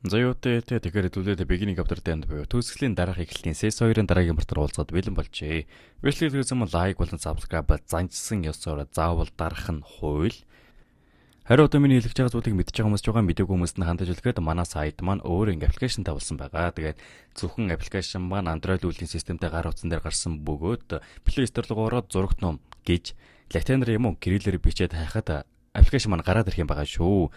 Тэгэхээр хэдүүлээ beginning of the end буюу төгсгөлийн дараах эхлэлийн CS2-ын дараагийн мартар уулзаад бэлэн болжээ. Бичлэг үзсэн лайк болон subscribe занчсан ёсоор заавал дарах нь хууль. Харин одоо миний хэлж байгаа зүйлийг мэдж байгаа хүмүүс байгаа мэдээгүй хүмүүст нь хандаж үлгээд манай сайт маань өөр ингээм аппликейшн тавьсан байгаа. Тэгээд зөвхөн аппликейшн маань Android үйлдвэрлэлийн системтэй гар утсан дээр гарсан бөгөөд Play Store руу ороод зурагт ном гэж латинаар юм уу кириллээр бичээд хайхад аппликейшн маань гараад ирэх юм байгаа шүү.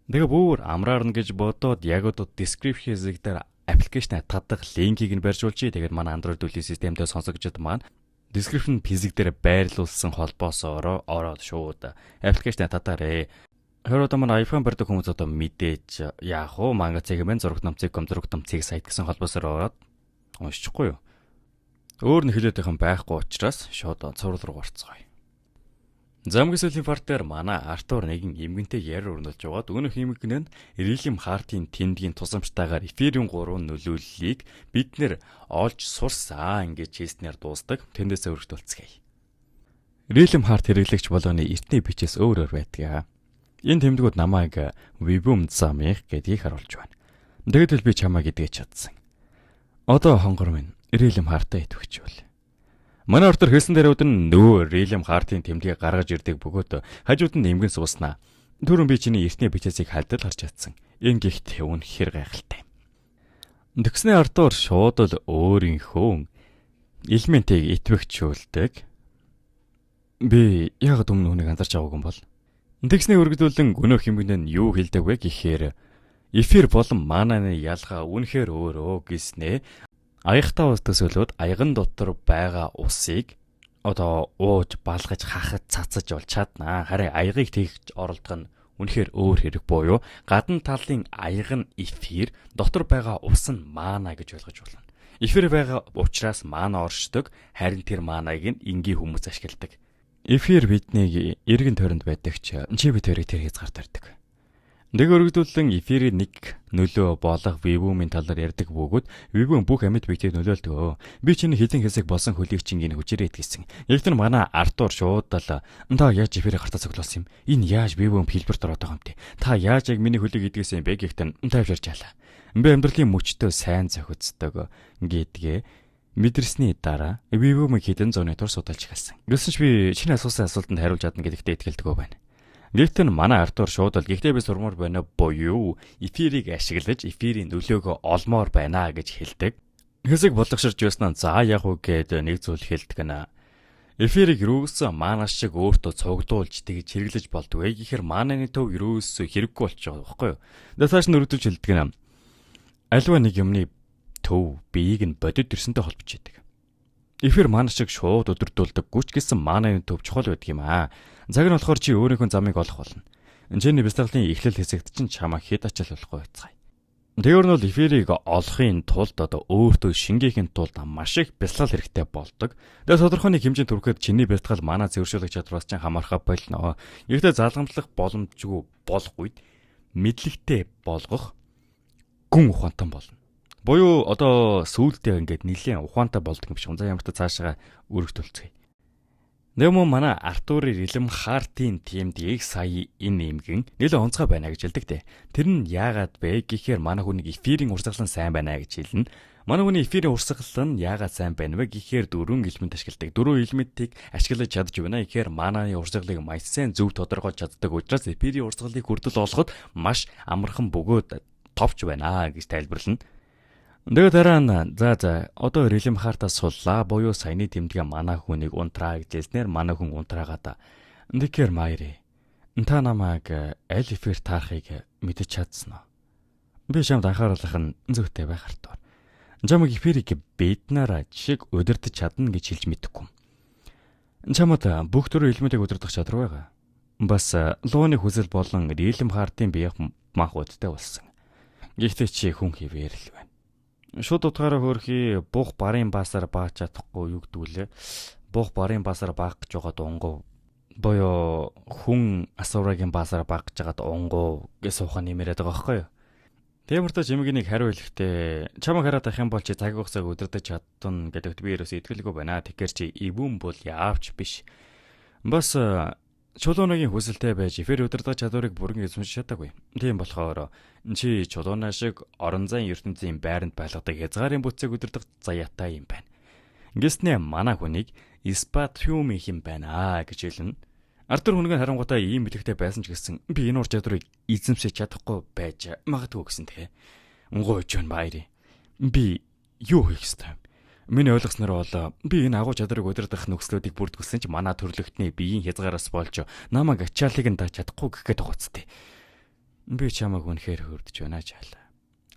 Тэгээ бүр амраарна гэж бодоод яг одоо description хэсэг дээр аппликейшн татдаг линкийг нь барьж уулчи. Тэгээд манай Android үйлдвэрлэлийн системтэй сонсогчд маань description хэсэг дээр байрлуулсан холбоосоор ороод шууд аппликейшн татаарэ. Хэрвээ одоо манай iPhone барьдаг хүмүүс одоо мэдээж яах вэ? Manga.cg мен зураг номцыг зураг номцыг сайт гэсэн холбоосоор ороод уншчихгүй юу? Өөр нэг хэлээд байгаа юм байхгүй учраас шууд цуврал руу гарцгаая. Замгислийн партер манай Артур нэгэн эмгэнтэй яар өрнөлж яваад өнөх эмгэн нь Рилем Хартийн тэмдгийн тусламжтайгаар Эфирийн 3 нөлөөллийг бид нэр олж сурсан гэж хэлснээр дуустдаг. Тэндээсээ өргөдөлцгээе. Рилем Харт хэрэглэгч болгоны эртний бичээс өөр байдаг. Энэ тэмдгүүд намайг Вибум замих гэдгийг харуулж байна. Тэгвэл би чамаа гэдгээ чадсан. Одоо хонгор минь Рилем Хартаа идэвхжүүл. Манай Артур хэлсэн дээр өдөн нөө Рилем Хартийн тэмдгийг гаргаж ирдэг бөгөөд хажууд нь эмгэн сууснаа. Түрүүн би чиний эртний бичээсийг хальдал харж чадсан. Энэ гихт үнэхээр гайхалтай. Тэгснээ Артур шууд л өөрийнхөө элементийг идэвхжүүлдэг. Би яг өмнө хүнийг анзарч байгаагүй юм бол. Тэгснээ өргөдүүлэн өнөөх эмгэн нь юу хэлдэг вэ гэхээр эфир болон мананы ялгаа үнэхээр өөрөө гэснээ. Аягтаа ус төсөөлөд аяган дотор байгаа усыг одоо ууж балгаж хахад цацаж бол чаднаа. Харин аягыг тэгж оролдох нь үнэхээр өөр хэрэг буюу гадна талын аяг нь эфир, дотор байгаа ус нь мана гэж ойлгож болно. Эфир байгаа учраас мана оршдог, харин тэр манаг нь энгийн хүмүүс ашигладаг. Эфир бидний эргэн тойронд байдаг чи бид хоёрыг тэр хязгаар тарьдаг. Нэг өргөдүүлэн эфирийн нэг нөлөө болох Вибумын талаар ярьдаг бөгөөд Вибум бүх амьд биетийг нөлөөлдөг. Би чиний хилэн хэсэг болсон хөлийг чингийн хүчээрээ идгэсэн. Яг тэр манай Артур шууд л та яаж эфирийг гартаа цоглуулсан юм? Энэ яаж Вибум хэлбэрт ороод байгаа юм те? Та яаж яг миний хөлийг идгэсэн бэ гэхтэн тавьширч яалаа. Би амьдралын мөчтөө сайн зохицдог гэдгээ мэдэрсний дараа Вибумыг хэдэн зууны тур судалж эхэлсэн. Гэсэн ч би чиний асуусан асуултанд хариулж чадна гэдэгтээ итгэлдэг байна. Гэхдээ манай Артур шууд л гэхдээ би сурмаар байна буюу эфирийг ашиглаж эфирийн нөлөөгөө олмоор байна гэж хэлдэг. Хэсэг болгоширч байснаа за яг уу гэд нэг зүйл хэлдэг нэ. Эфирийг юусэн манаа шиг өөртөө цуглуулж тэгж хэрэглэж болдгүй. Гэхдээ мананы төв юусэн хэрэггүй болчих жоох байхгүй юу? Дэсааш нь өргөдүүлж хэлдэг нэ. Альва нэг юмны төв биеийг нь бодит төрсөнтэй холбож идэг. Эфир мана шиг шууд өдөрдүүлдэг гүч гэсэн мананы төв чухал байдаг юм аа. Цаг нь болохоор чи өөрийнхөө замыг олох болно. Чиний бяцлаглалын эхлэл хэсэгт чинь чамаа хэд ачаал болохгүй байцгаая. Тэгвэр нь бол эфирийг олохын тулд одоо өөртөө шингээхийн тулд маш их бяцлал хэрэгтэй болдог. Тэгээ тодорхой нэг хэмжээнд хүрэхэд чиний бяцлал манаа зэвэршүүлэх чадвараас чинь хамаархаа болно. Гэхдээ залгамжлах боломжгүй болох үед мэдлэгтэй болгох гүн ухаантай болно. Буюу одоо сүүлдээ ингээд нэлээд ухаантай болдог юм шиг. За ямар ч цаашаа өргөдөлцгий. Нэмээ манай Артур Рилем Хартийн тэмдгийг сая энэ эмгэн нэлээд онцгой байна гэж хэлдэг те. Тэр нь яагаад бэ гэхээр манай хүний эфирийн урсгалан сайн байна гэж хэлнэ. Манай хүний эфирийн урсгалан яагаад сайн байна вэ гэхээр дөрвөн элемент ашигладаг. Дөрвөн элементийг ашиглаж чадж байна. Ихээр мананы урсгалыг маш сайн зөв тодорхойлж чаддаг учраас эфирийн урсгалыг хүртэл олоход маш амархан бөгөөд товч байна гэж тайлбарлана. Тэгээд дараа нь одоо Рилем Хартаа суллаа буюу саяны тэмдгээ манай хүнийг унтраа гэжэлснээр манай хүн унтраагаад тэгэхээр Майри та намайг аль эфир таарахыг мэдэж чадсан уу? Би чамд анхааруулах нь зүйтэй байх Артур. Чамаг эфирийг биднээр жишг удирдах чадна гэж хэлж мэдэхгүй. Чамд бүх төрлийн элементийг удирдах чадвар байгаа. Бас лууны хүсэл болон Рилем Хартын биех махбодтой болсон. Гэхдээ чи хүн хэвээр л байна. Шууд утгаараа хөөрхий бух барын баасаар бааж чадахгүй юу гэдгүүлээ. Бух барын баасаар баах гэж байгаа дунгуу боёо хүн асуурагийн баасаар баах гэж байгаа дунгуу гэж суухан нэмэрэд байгаа байхгүй юу? Тиймэрхүү жимгнийг хариу хэлэхдээ чамайг хараад ах юм бол чи цаг хугацааг өдөртөж чадсан гэдэгт би ерөөсөө итгэлгүй байна. Тэгэхээр чи ивэн бол яавч биш. Бас Чулуунагийн хүсэлтэй байж эфир удирдах чадварыг бүрэн эзэмшиж чадаагүй. Тийм болохоор чи чулуунаа шиг орон зайн ертөнцийн байранд байлгадаг хязгаарын бүтцийг удирдах заяатай юм байна. Ингэснээр манай хүнийг Спатриум юм байна гэж хэлнэ. Артур хүнг харангуйтаа ийм бэлэгтэй байсан ч гэсэн би энэ ур чадварыг эзэмшиж чадахгүй байж магадгүй гэсэн тэгээ. Өнгөөж байна баярыг. Би юу хийх ёстой юм? Миний ойлгосноор бол би энэ агуу чадварыг удирдах нөхцлүүдийг бүрдүүлсэн ч манай төрлөختний биеийн хязгаараас болж намайг ачааллыг нь дагж чадахгүй гэхэд гоцтой. Би чамайг үнэхээр хөрдөж байна жаалаа.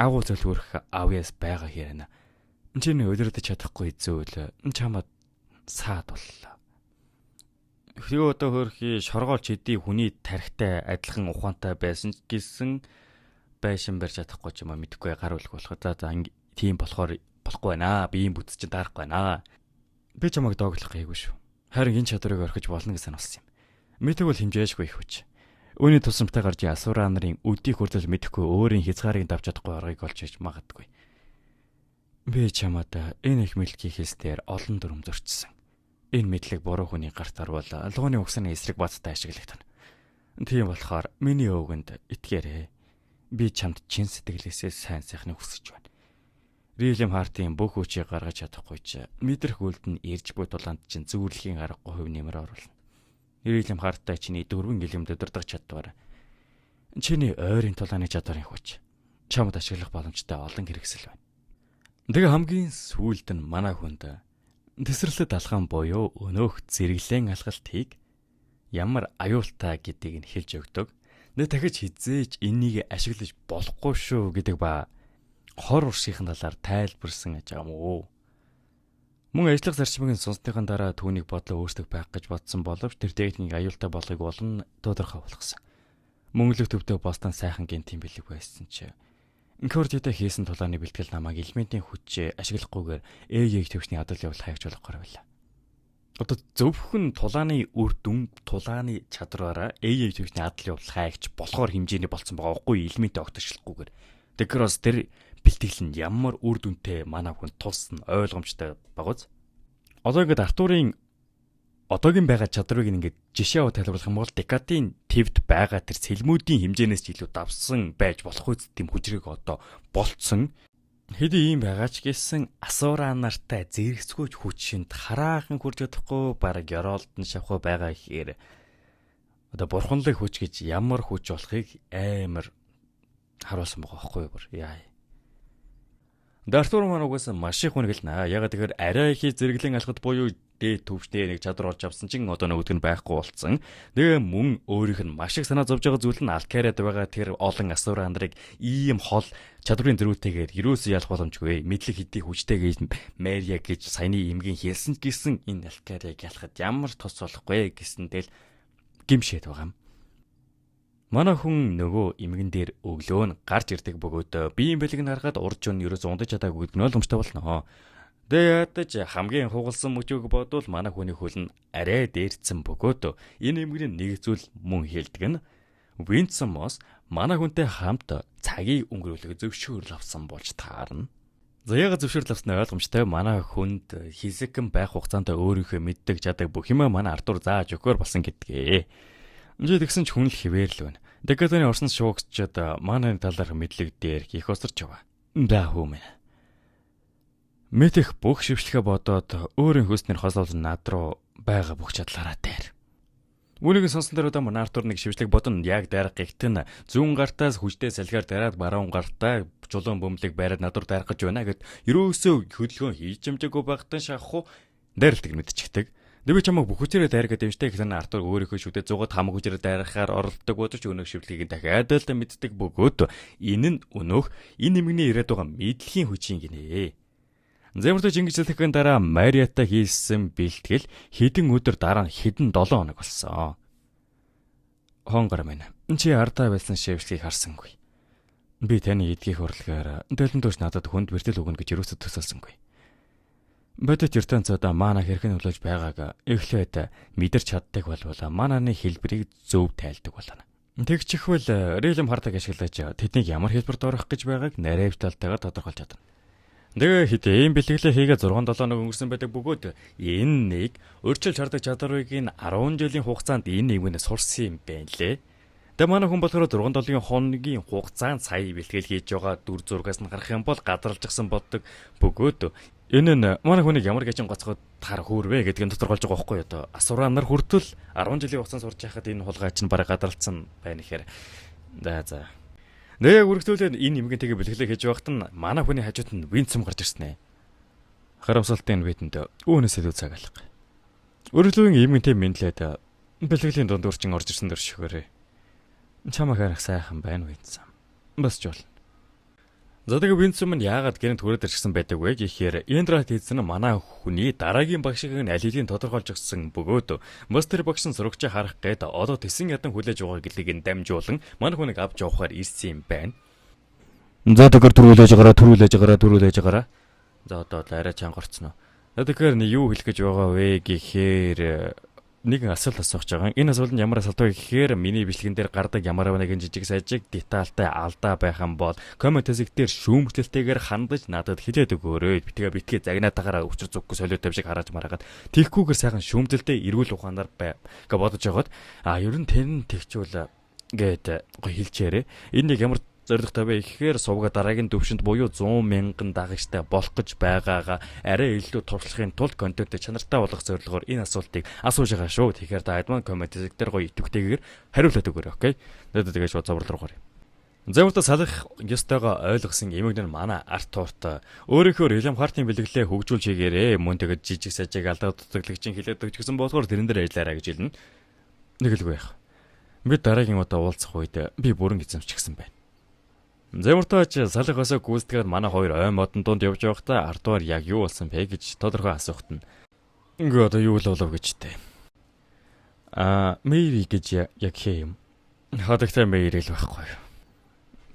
Агуу зөвлөрөх авьяас байгаа хэрнэ. Чиний удирдах чадахгүй зүйл чамд саад боллоо. Хөө одоо хөрхи шоргоолч хэдий хүний тархитай адилхан ухаантай байсан гэсэн байшин барьж чадахгүй ч юм аа мэдэхгүй гаруулах болох. За тийм болохоор болохгүй байна. Би ийм бүтц чинь дарахгүй байна. Би чамайг дооглох гээгүй шүү. Харин энэ чадварыг орхиж болно гэж сануулсан юм. Мэдээгүй бол хэмжээшгүй их хүч. Үүний тусламжтай гарч Асура нарын өдийг хүртэл мэдэхгүй өөрийн хязгаарыг давж чадахгүй аргыг олж иж магадгүй. Би чамд энэ их мэдлэгийн хэлсээр олон дүрм зөрчсөн. Энэ мэдлэг буруу хүний гарт орвол алгууны угсны эсрэг бацтай ашиглагдана. Тийм болохоор миний өвгөнд итгээрэй. Би чамд чин сэтгэлээсээ сайн сайхныг хүсэж байна. Рилем Хартын бүх хүчийг гаргаж чадахгүй ч мэдрэх үлд нь ирж буй тулаанд чинь зөвөрлөхийн аргагүй хөв нэмэр оруулна. Рилем Харттай чиний дөрвөн гэлэмд өдөрдох чадвар. Чиний ойрын тулааны чадварын хүч. Чамд ашиглах боломжтой олон хэрэгсэл байна. Тэгээ хамгийн сүүлд нь манай хүнд тесрэглэд алхам буюу өнөөх зэрэглэн алхалтыг ямар аюултай гэдгийг нь хэлж өгдөг. Дахиж хизээж энийг ашиглаж болохгүй шүү гэдэг ба хор уршийн талаар тайлбарсан гэж байгаа мó. Мөн ажиллах зарчмыг сонсныхан дараа түүнийг бодлоо өөрсдөө байх гэж бодсон боловч тэр техник аюултай болохыг олон тодорхой болгосон. Мөнгөлөг төвдөө бостон сайхан гинтийн бэлэг байсан ч инкордита хийсэн тулааны бэлтгэл намайг элементийн хүчээ ашиглахгүйгээр ээег төвчний адал явуул хаягч болохгүй байлаа. Одоо зөвхөн тулааны үр дүн тулааны чадвараараа ээег төвчний адал явуул хаягч болохоор хэмжээний болцсон байгаа байхгүй элементийн огтөршлөхгүйгээр. Тэгэхээр бас тэр бэлтгэл нь ямар үр дүнтэй манай хүн тулсан ойлгомжтой байгууз. Одоо ингээд Артурын одоогийн байгаа чадварыг ингээд жишээ аваад тайлбарлах юм бол Декатын твд байгаа тэр сэлмүүдийн хэмжээнээс ч илүү давсан байж болох үст тийм хүчрэг одоо болцсон. Хэдий ийм байгаа ч гэсэн Асура нартай зэрэгцгүйч хүчинд хараахан хүрч чадахгүй бараг ёроолд нь шавхаа байгаа гэхээр одоо бурханлаг хүч гэж ямар хүч болохыг амар харуулсан байгаа байхгүй юу? Яа. Артур мануугаас маш их хүнгэлнэ. Ягаад тэгэхээр арай их зэрэглэн алхад буюу дээд төвчтэй нэг чадвар олж авсан чинь одоо нөгөөд нь байхгүй болцсон. Тэгээ мөн өөрийнх нь маш их санаа зовж байгаа зүйл нь Алкарад байгаа тэр олон Асура нарыг ийм хол чадварын зөрүүтэйгээр юусоо ялах боломжгүй. Мэдлэг хэдий хүчтэйгээ Мария гэж саяны эмгийн хэлсэн ч гэсэн энэ Алкарыг ялахад ямар тос болохгүй гэсэнтэл гимшээд байгаа юм. Манай хүн нөгөө эмгэн дээр өглөө нь гарч ирдэг бөгөөд биеийн бэлэг нь харахад урж өн ерөөс ундаж чадаагүй гэдэг нь ойлгомжтой болно. Тэгээ ядаж хамгийн хугалсан мөчөөг бодвол манай хүний хөл нь арай дээрцсэн бөгөөд энэ эмгэн нэг зүйл мөн хэлдэг нь Винсон Мос манай хүнтэй хамт цагийг өнгөрүүлэх зөвшөөрөл авсан болж таарна. Заяага зөвшөөрөл авсны ойлгомжтой манай хүнд хэсэгэн байх хугацаанд өөрийнхөө мэддэг чаддаг бүх юм манай Артур зааж өгөхөр болсон гэдгээ. Жид гэсэн ч хүн л хിവэр л байна. Декатаны орсон шуугчид манай талаарх мэдлэг дээр их осорч байгаа. Да хүмэн. Мэтэх бүх шившлэгээ бодоод өөрийн хөөснөр хослол над руу байгаа бүх чадлаараа дээр. Үүнийг сонсон дээр удаа манай Артур нэг шившлэг бодно яг дайрах гэгтэн зүүн гартаас хүчтэй салхиар дараад баруун гартаа чулуун бөмбөлийг байраад наdur дайрах гэж байна гэд ерөөсөө хөдөлгөөн хийж юмжаагүй багтан шахах уу дайралтыг мэдчихдэг. Дэвэ чамаг бүх хүчээрээ дайрах гэдэг юм штэ гэсэн Артур өөрийнхөө шүдэ 100-д хамаг хүчээрээ дайрахаар оролддог бодож өнөөх шивлгийг дахиад л мэддэг бөгөөд энэ нь өнөөх энэ нэмгний ирээд байгаа мэдлэгийн хүчийн гинэ. Зэмэртэ Чингисхэнийн дараа Мариатай хийсэн бэлтгэл хэдэн өдөр дараа хэдэн 7 хоног болсон. Хонгор минь чи ардаа байсан шивлгийг харсангүй. Би таны эдгийх урлагаар дэлбэн дөөш надад хүнд бэртэл өгнө гэж юусоо төсөөлсөнгүй. Бодит ертөнцөд маана хэрхэн нөлөөлж байгааг эхлээд мэдэрч чаддаг болвол маананы хэлбэрийг зөв тайлдаг болно. Тэгчихвэл Рилем Хартаг ашиглаж тэднийг ямар хэлбэрт орох гэж байгааг наривталтайгаар тодорхойлж чадна. Тэгээ хэд ийм бэлтгэлээ хийгээ 6-7 хоног өнгөрсөн байдаг бөгөөд энэ нэг өөрчлөлт шаарддаг чадварыг нь 10 жилийн хугацаанд энэ нийгмээс сурсан юм байна лээ. Тэгээ манай хүн болохоор 6-7 хоногийн хугацаанд сая бэлтгэл хийж байгаа дүр зургаас нь гарах юм бол гадралжсан боддог бөгөөд энэ нь манай хүнийг ямар гэжин гоцгоод таар хөөрвэ гэдгийг тодорхойлж байгаа байхгүй юу? Асуураа нар хүртэл 10 жилийн хугацаанд сурч байхад энэ хулгай чинь бараг гадралцсан байна гэхээр. За. Нэ үргэлжлүүлээд энэ нэмгийн тэгээ бэлгэлээ хийж байхад нь манай хүний хажууд нь Винцэм гарч ирсэн ээ. Харамсалтай энэ бидэнд үүнээс илүү цаг алга. Үргэлжлүүлэн нэмгэнтэй мэдлээд бэлгэлийн дунд үрчин орж ирсэн дөршөхөөрэй. Чамаа харах сайхан байна Винцэм. Бас ч болно. За тэгээ Винцэм нь яагаад гэнэт хүрээд ирсэн байдаг вэ гэхээр Эндрат хийсэн манай хүний дараагийн багшиг нь аль хэдийн тодорхойлж өгсөн бөгөөд мастер багш нь сурагчаа харах гээд одоо тэсэн ядан хүлээж байгаа гэлийг нь дамжуулан манай хүнийг авч явахаар ирсэн юм байна. За тэгэхээр төрүүлээж гараа. За одоо арай чангорцсон уу. Тэгэхээр юу хэлэх гэж байгаа вэ гэхээр нэгэн асуулт асууж байгаа. Энэ асуултанд ямар асуулт вэ гэхээр миний бичлэгэн дээр гардаг ямар нэгэн жижиг сажиг детальтай алдаа байх юм бол коммент хэсэг дээр шүүмжлэлтэйгээр хандаж надад хэлээд өгөөрэй. Битгээ загнаатаараа өчр зүггүй солиотой шиг хараад маргаад тэгхгүйгээр сайхан шүүмжлэлтэй эрүүл ухаанаар бай гэж бодож байгаад ер нь тэн тэгчүүл гээд хэлчихээрээ. Энэ нэг ямар зоригтой вэ гэхээр сувга дараагийн төвшөнд буюу 100,000 дагагчтай болох гэж байгаагаа арай илүү туршлагын тулд контентыг чанартай болгох зорилгоор энэ асуултыг асууж байгаа шүү. Тэгэхээр та адман коммент дээр гоё идэвхтэйгээр хариулаад өгөөрэй, окей? Тэгээд шууд зурвал руу гаръя. Зөвхөн салах ёстойгоо ойлгосон эмэгнэр манай Артурт өөрийнхөө William Hart-ийн бэлгэлээ хөгжүүлж хийгээрээ мөн тэгээд жижиг сажиг алдаа дутаглагчийн хэлээд өгч гисэн болохоор тэрэн дээр ажиллаарай гэж хэлнэ. Нэг л байх. Бид дараагийн удаа уулзах үед би бүрэн эзэмшчихсэн байна. Зэмэртаач салах өсөг гүйцэтгээр манай хоёр ой модон дунд явж байхдаа Артур яг юу болсон бэ гэж тодорхой асуухт нь ингээ одоо юу л болов гэж тээ. Мэри гэж яг хэм. Хадагтай Мэри л байхгүй юу.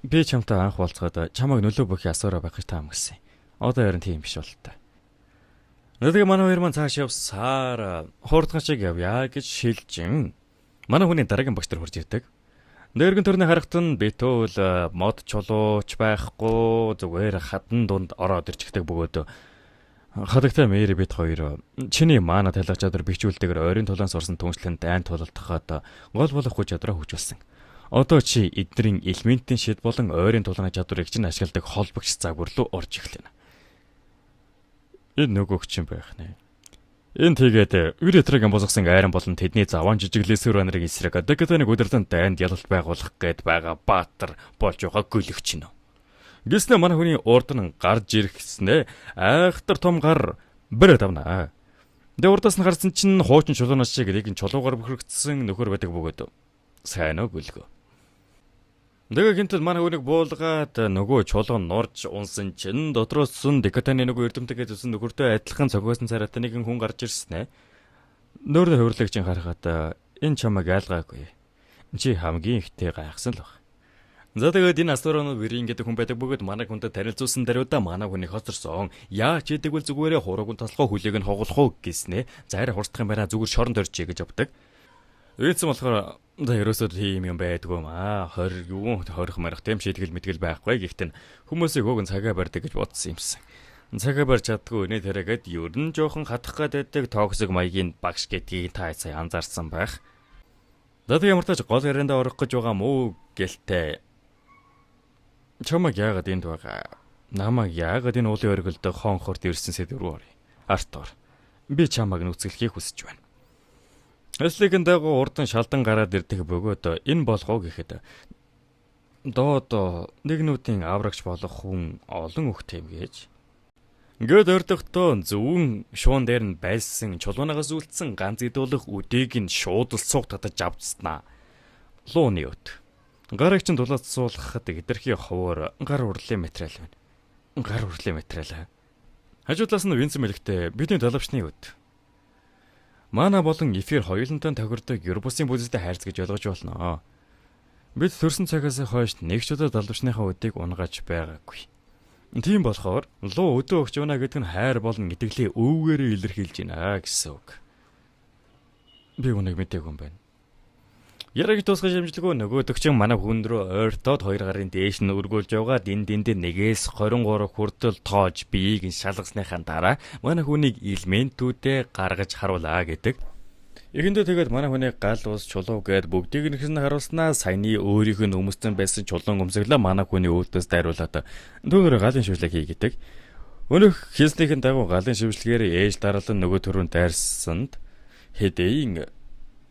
Би чамтай анх уулзгаад чамайг нөлөө бүхий асуураа байх гэж таамагсан. Одоо ярин тийм биш бол та. Нэгэ манай хоёр маань цааш явсаар хуурдхан шиг явъя гэж шилжин. Манай хүний дараагийн багш нар хурж ирдэг. Нэргэн төрний харахт нь битүүл мод чулууч байхгүй зүгээр хатан дунд ороод ирчихдэг бөгөөд хадагтай Мэри бид хоёр чиний маана талах чадвар бичүүлдэгээр ойрын тулаан сурсан түншлэнд дайн тулалдахад гол болохгүй чадвараа хөгжүүлсэн. Одоо чи эднэрийн элементийн шид болон ойрын тулааны чадварыг чинь ашигладаг холбогч загвар руу орж эхлэнэ. Энэ нөгөөгч юм байх нэ. Энэ тэгээд Үрэтрэг босгосон айран болон тэдний заван жижиглээсүр анарыг эсрэг Декатаныг удирдан дайнд ялалт байгуулах гээд байгаа баатар болж байгаа гүлэгч нь. Гэснээр манай хүний урд нь гарч ирэхснээ айхтар том гар бэрэ давнаа. Тэгээ урдаас нь гарсан чинь хуучин чулуунаас шиг нэг чулуугаар бөхөрөгдсөн нөхөр байдаг бөгөөд сайн уу гүлгөө. Тэгээ гинтэл манай хүнийг буулгаад нөгөө чулуун нурж унсан чинь дотроос сүн Декатаны нөгөө эрдэмтэйгээ зүсэн нөхөртөө адилхан цогоосон царайтай нэгэн хүн гарч ирсэн ээ. Нөөрний хувирлагчийн харахад энэ чамайг айлгаагүй. Чи хамгийн ихтэй гайхсан л баг. За тэгээд энэ асуурын вирийн гэдэг хүн байдаг бөгөөд манай хүнтэй танилцуулсан даруйда манай хүнийг хоцорсон. Яач идэг бол зүгээрээ хурууг тослохоо хүлээг нь хоголох уу гэснэ. Зайраа хурцдах юм байна зүгээр шорон дөрчээ гэж явдаг. Ийцэн болохоор за ерөөсөө тийм юм байдгүй маа 20 марх тийм шийтгэл мэтгэл байхгүй гэхдээ хүмүүсийг уг нь цагаа барьдаг гэж бодсон юмсан. Цагаа барьж чаддгүй нэ тэрэгэд ер нь жоохон хатах гэдэг токсик маягийн багш гэдгийг та сая анзаарсан байх. Дад ямар тач гол ярианда орох гэж байгаа мүү гэлтэй. Чамаг яагаад энд байгаа? Намайг яагаад энэ уулын оргилд хонхорт ирсэн сэдв рүү орё. Артур. Би чамаг нүцгэлхийг хүсэж байна. Эслэгэн дагуу урдан шалдан гараад ирдэг бөгөөд энэ болгоо гэхэд доод нэгнүүдийн аврагч болох хүн олон өгт юм гэж. Гэд ордогтоо зөвөн шуун дээр нь байсан чулуунаас үлдсэн ганц идүүлэх үдийг нь шууд л цуг татаж авцснаа. Лууны өт. Гарагч нь дулаас суулгахад эдэрхий ховор гар урлын материал байна. Гар урлын материал. Хажуудлаас нь Винцэм элэгтэй бидний далавчны өт. Мана болон эфир хоёулантай тохирдог Европсын бүлэстэй хайрц гэж ойлгож болно. Бид төрсэн цагаас хойш нэг ч удаа далавчныхаа өдийг унгааж байгаагүй. Тийм болохоор луу өдөө өгч байна гэдэг нь хайр болон итгэлээ өвгээрээ илэрхийлж байна гэсэн үг. Би үнийг мэдээгүй юм байна. Яраг тусгай шимжлэгөө нөгөөдөг чинь манай хүн рүү ойртоод 2 гарын дээш нь өргүүлж явгаад энд 1-ээс 23 хүртэл тоож биеийг нь шалгасныхаа дараа манай хүнийг элементүүдээ гаргаж харуулаа гэдэг. Эхэндээ тэгээд манай хүний гал ус чулуу гэд бүгдийг нэгэн харуулснаа саяны өөрийнх нь өмссөн байсан чулуун өмсөглөө манай хүний өөдөөс дайруулаад түүнээр галын шивлэг хий гэдэг. Өнөөх хийснийхэн дагуу галын шивлэгээр ээж дараалан нөгөө төрөнд дайрсанд хэдийн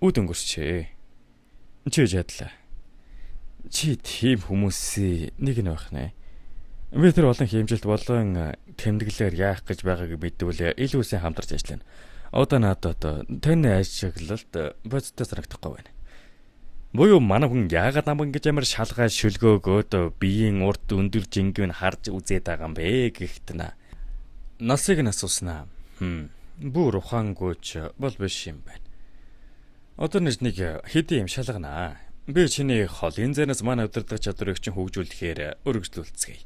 үд өнгөрчээ. Чи яадлаа. Чи тийм хүмүүсийн нэг нь байх нэ. Би тэр олон хэмжилт болон тэмдэглэлээр яах гэж байгааг мэдвэл илүү сайн хамтарч ажиллана. Одоо надад таны ажиглалт бодтой санагдахгүй байна. Буюу манай хүн яагаад намайг ингэж амар шалгаад шүлгөөгөөд биеийн урд өндөр жингэн харж үзээд байгаа юм бэ гэхт насыг нь асууснаа. Бүр ухаангүйч бол биш юм байна. Одоо нэг хэдийн юм шалганаа. Би чиний холын зэнээс манай удирдах чадварыг чинь хөгжүүлэхээр өргөжлүүлцгээе.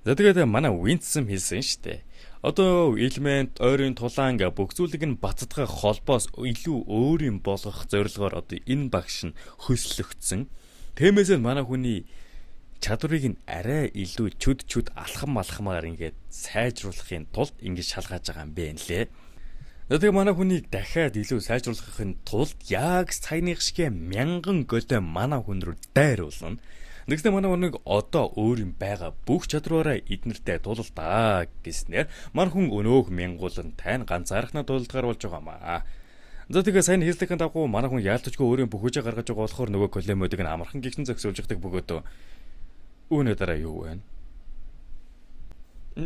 За тэгээд манай Винцэм хэлсэн штэ. Одоо элемент, ойрын тулаан гэ бүх зүйлийг нь бацдах холбоос илүү өөр юм болгох зорилгоор одоо энэ багш нь хөслөгдсөн. Тиймээс манай хүний чадварыг нь арай илүү чүд алхамаар ингээд сайжруулахын тулд ингэж шалгаж байгаа юм бэ нэлээ. Тэгээ манай хүнийг дахиад илүү сайжруулахын тулд яг саяных шиг мянган голой манай хүн рүү дайруулна. Нэгсээ манай хүнийг одоо өөр юм байгаа бүх чадвараараа эднэртэй тулалдаа гэснээр манай хүн өнөөх мянгуулан тань ганцаархнаа тулалдгаар болж байгаамаа. За тэгээ сайн хэлсэхэн дагуу манай хүн яалтчгүй өөрийн бүхөөжөө гаргаж байгаа болохоор нөгөө колемодыг нь амархан гихтэн зөксүүлждэг бөгөөд үүнээ дараа юу вэ?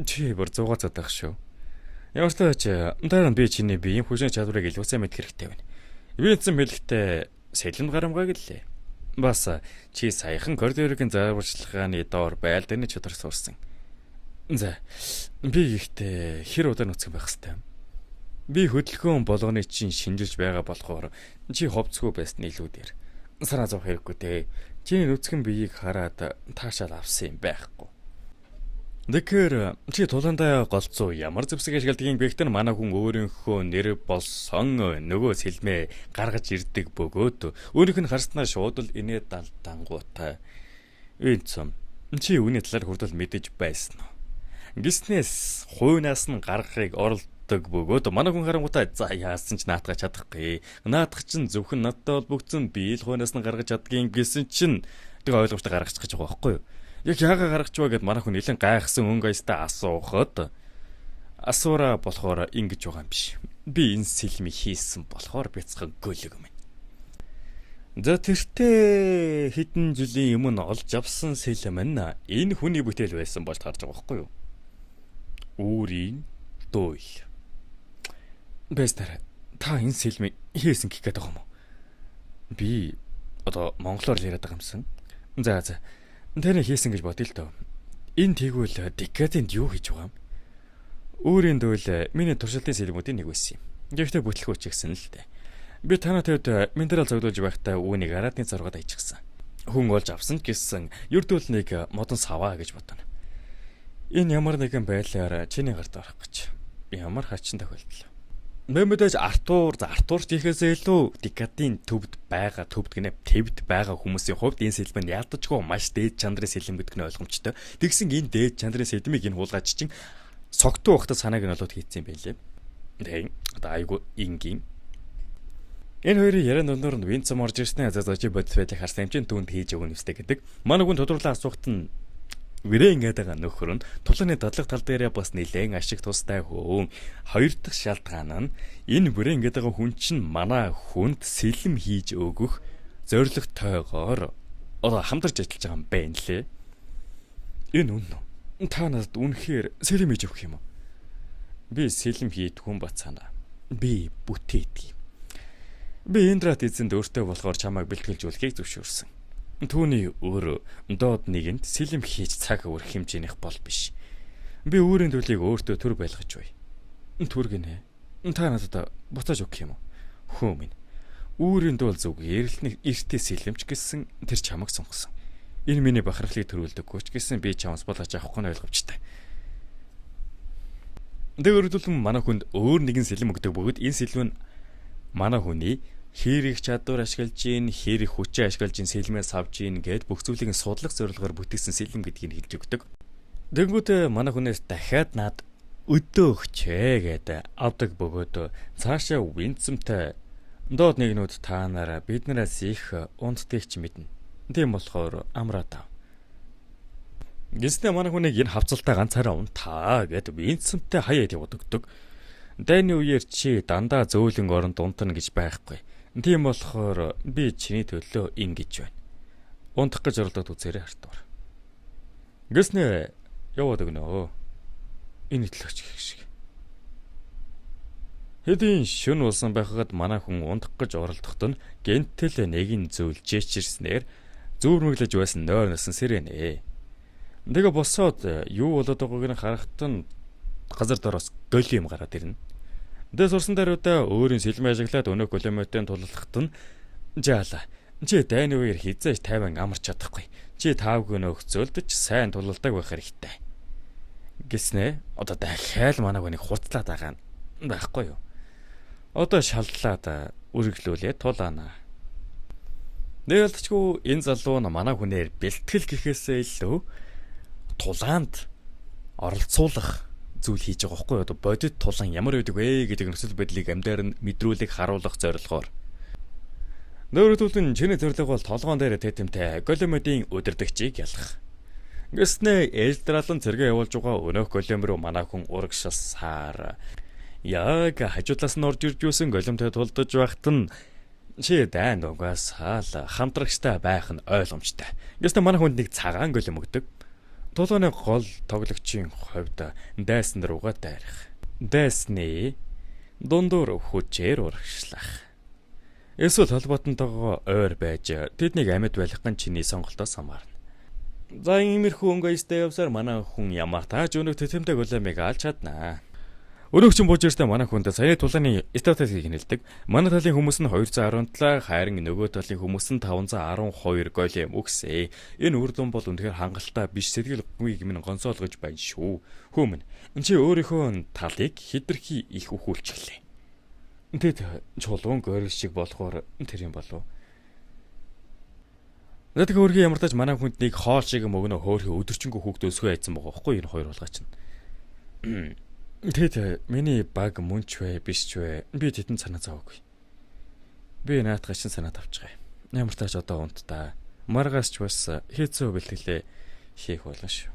Чи бүр зугаацаад байх шүү. Ямар ч тач дараа нь би чиний биеийн хүчин чадварыг илүү сайн мэдэх хэрэгтэй байна. Винцэм хэлэхдээ сэлэм гарамгааг лээ. Бас чи саяхан коридорын зааварчилгааны доор байлдааны чадвар суурсан. За би ихтэй хэр удаа нүцгэн байх хэвээр. Би хөдөлгөөн болгоны чинь шинжилж байгаа болохоор чи ховцгүй байсны илүү дээр. Санаа зовх хэрэггүй те. Чиний нүцгэн биеийг хараад таашаал авсан юм байхгүй. Тэгэхээр чи тулаандаа голцоо ямар зэвсэг ашигладгийг бэхтэн манай хүн өөрийнхөө нэр болсон нөгөө сэлмээ гаргаж ирдэг бөгөөд өөрийнх нь харснаа шууд л инээ далтангуутай. Винцэм чи үүний талаар хүртэл мэдэж байсан уу? Гиснээс хуйнаас нь гаргахыг оролдог бөгөөд манай хүн харангуйтай за яасан ч наатгаж чадахгүй. Наатах чинь зөвхөн надтай холбогдсон би л хуйнаас нь гаргаж чаддгийн гэсэн чинь тэг ойлгомжтой гаргачих гэж байгаа байхгүй юу? Яг яагаад гаргаж байгаа гэд манай хүн нэлен гайхсан өнгө аястай асуухад асуура болохоор ингэж байгаа юм биш. Би энэ сэлмийг хийсэн болохоор бяцхан гөлөг юм. За тэртээ хэдэн жилийн өмнө олж авсан сэлэм нь энэ хүний бүтээл байсан болж харж байгаа байхгүй юу? Өөрийн дуйл. Бэстэр та энэ сэлмийг хийсэн гэх гээд байгаа юм уу? Би одоо монголоор яриад байгаа юмсан. За. Тэний хийсэн гэж бодъё л доо. Энэ тэгвэл декадент юу хийж байгаа юм? Өөрийн дуйл миний туршилтын сэлмүүдийн нэг байсан юм. Гэхдээ бүтлгүүч гэсэн л дээ. Би танаа тавьд минерал зогдуулж байхдаа үүнийг араадны зургаад аячихсан. Хүн олж авсан ч гэсэн ердүүл нэг модон саваа гэж бодно. Энэ ямар нэгэн байдлаар чиний гарт орох гэж. Ямар хачин тохиолдол. Мэмэдэж Артурч ихээсээ илүү декадийн төвд байгаа хүмүүсийн хувьд энэ сэлбэн ядчгүй маш дээд чанарын сэлэм гэдэг нь ойлгомжтой. Тэгсэн энэ дээд чанарын сэлмийг энэ хулгайч чинь согтуу ухтаа санааг нь олоод хийцсэн юм байлээ. Тэгээ одоо айгу ингийн. Энэ хоёрын яриан дундуур нь Винцэм орж ирснээр зазаачи бодис байдлыг харсан юм чинь түүнд хийж өгнө үстэй гэдэг. Манай хүн тодруулан асуухт нь Вэрэн гэдэг нөхөр нь тулааны дадлаг тал дээрээ бас нэлээд ашиг тустай хөөн. Хоёр дахь шалтгаан нь энэ вэрэн гэдэг хүн чинь манай хүнд сэлэм хийж өгөх зорилготойгоор одоо хамтарч ажиллаж байгаа юм байна лээ. Энэ үнэн үү? Та надад үнэхээр сэлэм хийж өгөх юм уу? Би сэлэм хийдэг хүн бацаана. Би бүтээдэг. Би Эндрат эзэнд өөртөө болохоор чамайг бэлтгэлжүүлэхийг зөвшөөрсөн. Түүний өөр доод нэгэнд сэлэм хийж цаг өрөх хэмжээнийх бол биш. Би өөрийн төлийг өөртөө төр байлгаж бай. Түр гинэ. Та надад буцааж өгөх юм уу? Хөө минь. Өөрийн дуул зүг эрэлтний эртээ сэлэмч гэсэн тэр чамайг сонгосон. Энэ миний бахархлыг төрүүлдэггүй ч гэсэн би чамаас болооч авахгүй нь ойлгомжтой. Дээрдүүлэн манай хүнд өөр нэгэн сэлэм өгдөг бөгөөд энэ сэлэм нь манай хүний Хэр их чадвар ашиглаж гин, хэр их хүчээ ашиглаж гин сэлмээс авж гин гэд бүх зүйлийг судлах зорилгоор бүтээсэн сэлэм гэдгийг хэлж өгдөг. Тэнгүүтээ манай хүнээс дахиад над өдөө өгчээ гэдэг авдаг бөгөөд цаашаа винцэмтэй доод нэгнүүд та нараа биднээс их унтдгийг ч мэднэ. Тийм болохоор амраатав. Гиснэ манай хүнийг энэ хавцалтаа ганцаараа унтаа гэд винцэмтэй хаяад явагддаг. Дайны үеэр чи дандаа зөөлөн оронд унтна гэж байхгүй. Тийм болохоор би чиний төлөө ингэж байна. Унтах гэж оролдоод үзээрэй хартуур. Гиснэ яваад өгнө. Энэ итлэгч гэх шиг. Хэдийн шөнө болсон байхад манай хүн унтах гэж оролдоход нь гентэл нэгэн зүйл жээчирснээр зүүрмэглэж байсан нойр насан сэрэнэ. Тэгээ босоод юу болоод байгааг нь харахад нь газар дороос голим гараад ирнэ. Дэ сурсан даруйдаа өөрийн сэлмээ ажиглаад өнөө голимотын тулалхахад нь жаала. Чи дайны үеэр хизээж тайван амарч чадахгүй. Чи таавг өнөөх зөөлдөж сайн тулалдаг байх хэрэгтэй. Гэснэ одоо дахиад манай хүнийг хурцлаад байгаа нь байхгүй юу? Одоо шалдлаад үргэлжлүүлээ тулаана. Нээлтчгүй энэ залуу нь манай хүнээр бэлтгэл гэхээсээ илүү тулаанд оролцуулах зүйл хийж байгаа байхгүй юу? Одоо бодит тулаан ямар байдаг вэ гэдэг нөхцөл байдлыг амьдаар нь мэдрүүлэх харуулах зорилгоор. Нөөрөлдүүлэн чиний зорилго бол толгоон дээр тэтэмтэй голимотын өдөрдөгчийг ялах. Гэснэ элдралан цэргээ явуулж байгаа өнөөх голим руу манай хүн урагшилсаар яг хажуудлаас нь орж ирж юусэн голимтой тулдаж байхад нь чи дайнд угаас хаал хамтрагчтай байх нь ойлгомжтой. Гэснэ манай хүнд нэг цагаан голим өгдөг. Тулааны гол тоглогчийн хувьд дайсан руугаа дайрах. Дайсны дундуур хүчээр урагшлах. Эсвэл холбоотойгоо ойр байж тэднийг амьд байлгах нь чиний сонголтоос хамаарна. За иймэрхүү өнгөйстэй явсаар манай хүн ямар тааж өнөг тэтэмтэй голимыг алж чаднаа. Өнөөгч бууж ирсэн манай хүнд саяны тулааны статистикийг хэлдэг. Манай талын хүмүүс нь 217, харин нөгөө талын хүмүүс нь 512 голим өгсэй. Энэ үр дүн бол үнэхээр хангалттай биш сэтгэл гүйг минь гонцоолгож байна шүү. Хүмүн. Чи өөрийнхөө талыг хэтэрхий их өхүүлчихлээ. Тэд чулуун гөрөс шиг болохоор тэр юм болов. Надад өөрхий ямар тач манай хүнд нэг хоол шиг мөгнө хөөхий өдөрчөнгөө хүүхд өсгөө айцсан байгаа байхгүй энэ хоёр болгоо чинь. Тэд миний баг мөнч вэ биш ч вэ би тэдэнд санаа зовоогүй. Би наадах шин санаа тавьчихъя. Ямар тач одоо унт та. Маргаас ч бас хийцүү бэлтгэлээ хийх болно шүү.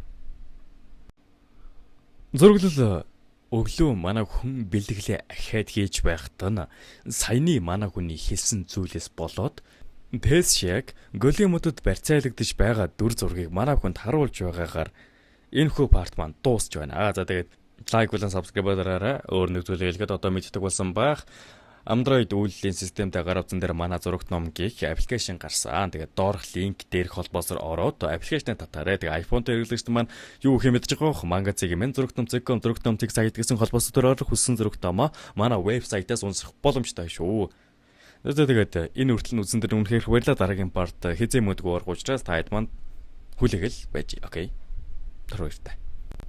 Зурглал өглөө манай хүн бэлтгэлээ ахиад хийж байхад нь саяны манай хүний хэлсэн зүйлээс болоод Пэсшиг голимотод барьцаалагдж байгаа дүр зургийг манай хүнд харуулж байгаагаар энэ хүү парт маань дуусч байна. За тэгээд лайк болон subscribe дараарай. Өөр нэг зүйлийг хэлгээд одоо мэддэг болсон байх. Android үйлдвэрлэлийн системтэй гар утсан дээр манай зурагт ном гэх аппликейшн гарсан. Тэгээд доорх линк дээрх холбоосоор ороод аппликейшнийг татаарай. Тэгээд iPhone дээр хэрэглэгчд маань юу хэмэдэж байгаа вэ? Мангацыг юм зурагт ном.com зурагт ном.cg сайт гэсэн холбоосоор орох хүссэн зурагт номоо манай вебсайтаас унших боломжтой шүү. Тэгээд энэ үртэл үзэн дээр үнэхээр баярлалаа. Дараагийн парт хизээ мөдгөө орох учраас та хэд манд хүлээгэл байж. Окей. Тэр баяртай.